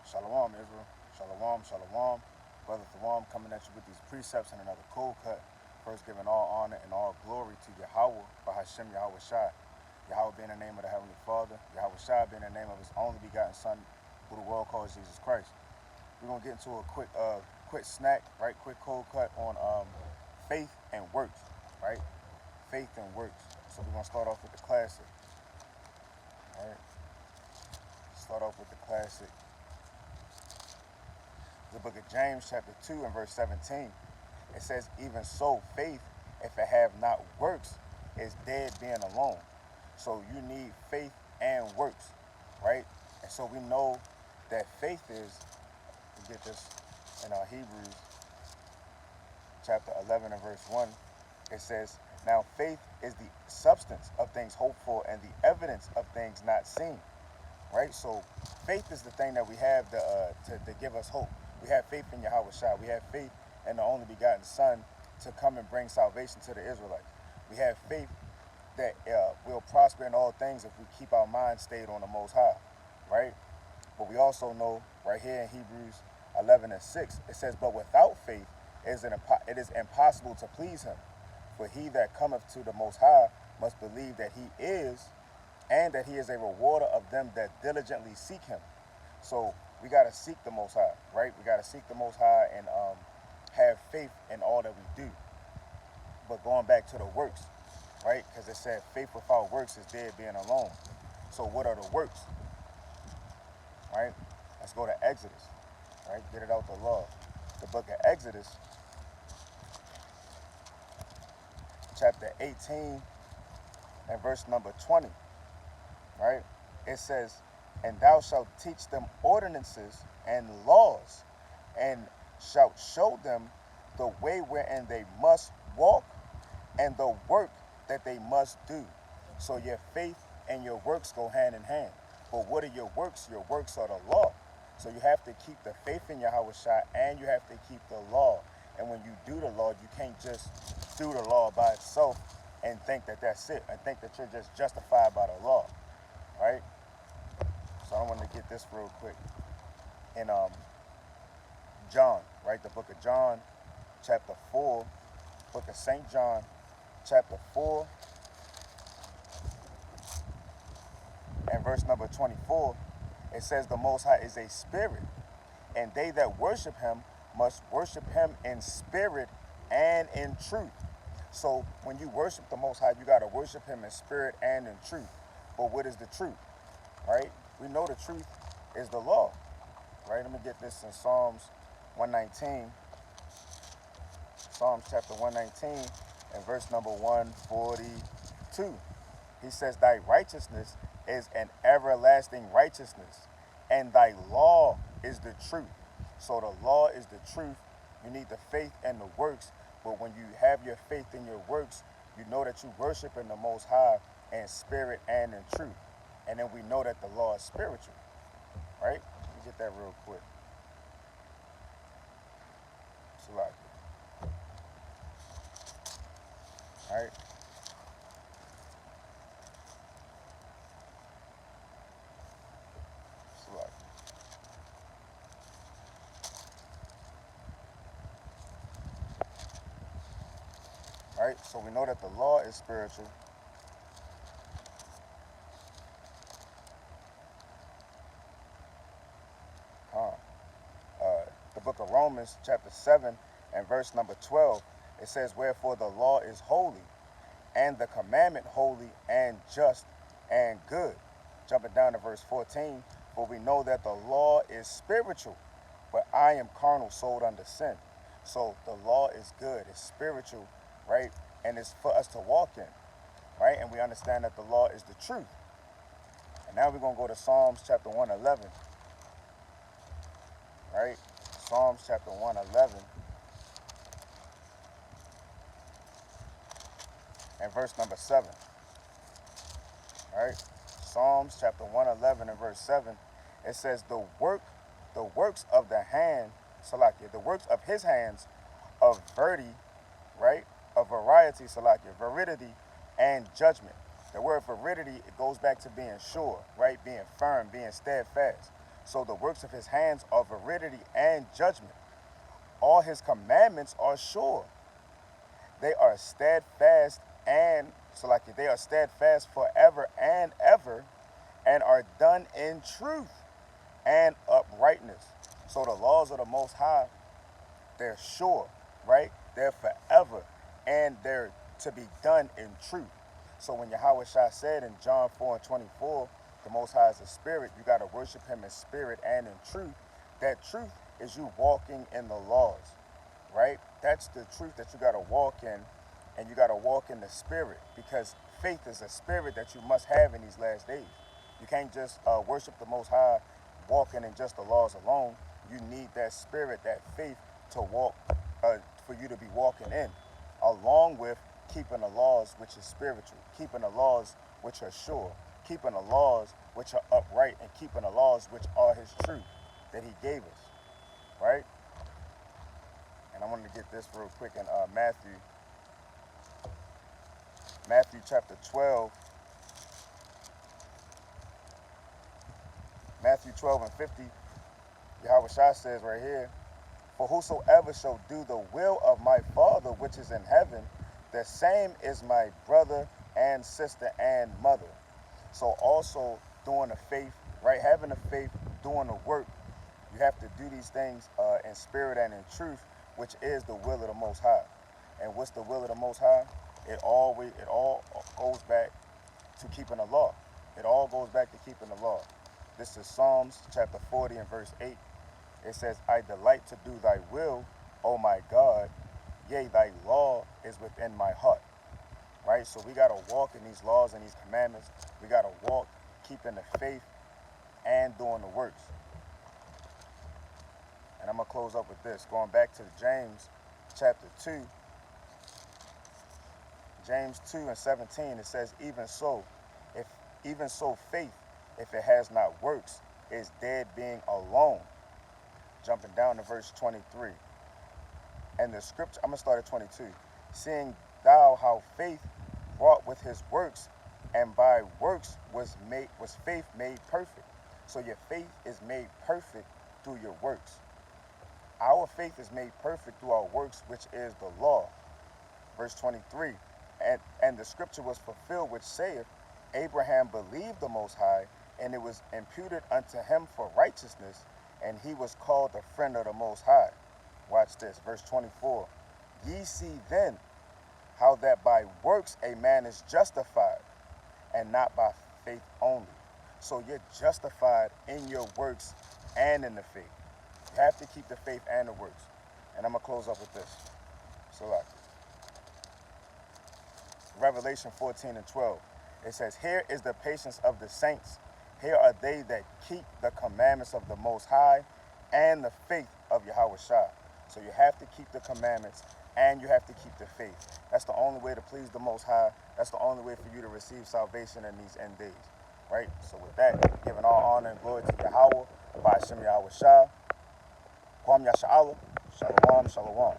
Shalom, Israel. Shalom, shalom. Brother Thawam coming at you with these precepts and another cold cut. First, giving all honor and all glory to Yahweh, Bahashem Yahweh Shai. Yahweh being the name of the Heavenly Father, Yahweh Shai being the name of His only begotten Son, who the world calls Jesus Christ. We're gonna get into a quick snack, right? Quick cold cut on faith and works, right? Faith and works. So we're gonna start off with the classic, right? Start off with the classic. The book of James, chapter 2, and verse 17. It says, even so, faith, if it have not works, is dead being alone. So you need faith and works, right? And so we know that faith is, we get this in Hebrews, chapter 11 and verse 1. It says, now faith is the substance of things hoped for and the evidence of things not seen, right? So faith is the thing that we have to give us hope. We have faith in Yahweh Shai. We have faith in the only begotten Son to come and bring salvation to the Israelites. We have faith that we'll prosper in all things if we keep our minds stayed on the Most High, right? But we also know right here in Hebrews 11 and 6, it says, but without faith it is impossible to please Him. For he that cometh to the Most High must believe that He is, and that He is a rewarder of them that diligently seek Him. So we got to seek the Most High, right? We got to seek the Most High and have faith in all that we do. But going back to the works, right? Because it said faith without works is dead being alone. So what are the works, right? Let's go to Exodus, right? Get it out the law. The book of Exodus, chapter 18 and verse number 20, right? It says, and thou shalt teach them ordinances and laws, and shalt show them the way wherein they must walk, and the work that they must do. So your faith and your works go hand in hand. But what are your works? Your works are the law. So you have to keep the faith in Yahweh Shai, and you have to keep the law. And when you do the law, you can't just do the law by itself and think that that's it, and think that you're just justified by the law, right? So I want to get this real quick. In John, right? The book of John, chapter 4, book of St. John, chapter 4, and verse number 24, it says the Most High is a spirit, and they that worship Him must worship Him in spirit and in truth. So when you worship the Most High, you got to worship Him in spirit and in truth. But what is the truth, right? We know the truth is the law, right? Let me get this in Psalms 119. Psalms chapter 119 and verse number 142. He says, thy righteousness is an everlasting righteousness, and thy law is the truth. So the law is the truth. You need the faith and the works. But when you have your faith in your works, you know that you worship in the Most High in spirit and in truth. And then we know that the law is spiritual, right? Let me get that real quick. Salaki. All right. Salaki. All right. So we know that the law is spiritual. The book of Romans, chapter 7, and verse number 12, it says, wherefore the law is holy, and the commandment holy and just and good. Jumping down to verse 14, for we know that the law is spiritual, but I am carnal, sold under sin. So the law is good, it's spiritual, right? And it's for us to walk in, right? And we understand that the law is the truth. And now we're going to go to Psalms chapter 111, right? Psalms chapter 111 and verse number 7. All right? Psalms chapter 111 and verse 7. It says, the works of the hand, Salakia, the works of His hands of verity, right? Of variety, Salakia, veridity and judgment. The word veridity, it goes back to being sure, right? Being firm, being steadfast. So the works of his hands are veridity and judgment. All his commandments are sure. They are steadfast they are steadfast forever and ever, and are done in truth and uprightness. So the laws of the Most High, they're sure, right? They're forever, and they're to be done in truth. So when Yahweh Shah said in John 4:24, the Most High is a spirit, you got to worship him in spirit and in truth. That truth is you walking in the laws, right? That's the truth that you got to walk in, and you got to walk in the spirit, because faith is a spirit that you must have in these last days. You can't just worship the Most High walking in just the laws alone. You need that spirit, that faith to walk, for you to be walking in, along with keeping the laws which is spiritual, keeping the laws which are sure, keeping the laws which are upright, and keeping the laws which are his truth that he gave us, right? And I wanted to get this real quick in Matthew chapter 12, Matthew 12 and 50, Yahweh Shah says right here, for whosoever shall do the will of my Father which is in heaven, the same is my brother and sister and mother. So also doing the faith, right? Having the faith, doing the work, you have to do these things in spirit and in truth, which is the will of the Most High. And what's the will of the Most High? It all goes back to keeping the law. It all goes back to keeping the law. This is Psalms chapter 40 and verse 8. It says, I delight to do thy will, O my God. Yea, thy law is within my heart. Right? So we got to walk in these laws and these commandments. We got to walk keeping the faith and doing the works. And I'm going to close up with this. Going back to James chapter 2. James 2 and 17, it says, even so faith, if it has not works, is dead being alone. Jumping down to verse 23. And the scripture, I'm going to start at 22. Seeing thou how faith wrought with his works, and by works was faith made perfect. So your faith is made perfect through your works. Our faith is made perfect through our works, which is the law. Verse 23. And the scripture was fulfilled, which saith, Abraham believed the Most High, and it was imputed unto him for righteousness, and he was called a friend of the Most High. Watch this, verse 24. Ye see then how that by works a man is justified, and not by faith only. So you're justified in your works and in the faith. You have to keep the faith and the works. And I'm going to close up with this. So like Revelation 14 and 12. It says, here is the patience of the saints. Here are they that keep the commandments of the Most High and the faith of Yahweh Shah. So you have to keep the commandments and you have to keep the faith. That's the only way to please the Most High. That's the only way for you to receive salvation in these end days. Right? So with that, giving all honor and glory to Yahweh, by Hashem Yahweh Shah, Kwam Yasha'Allah, Shalom, Shalom.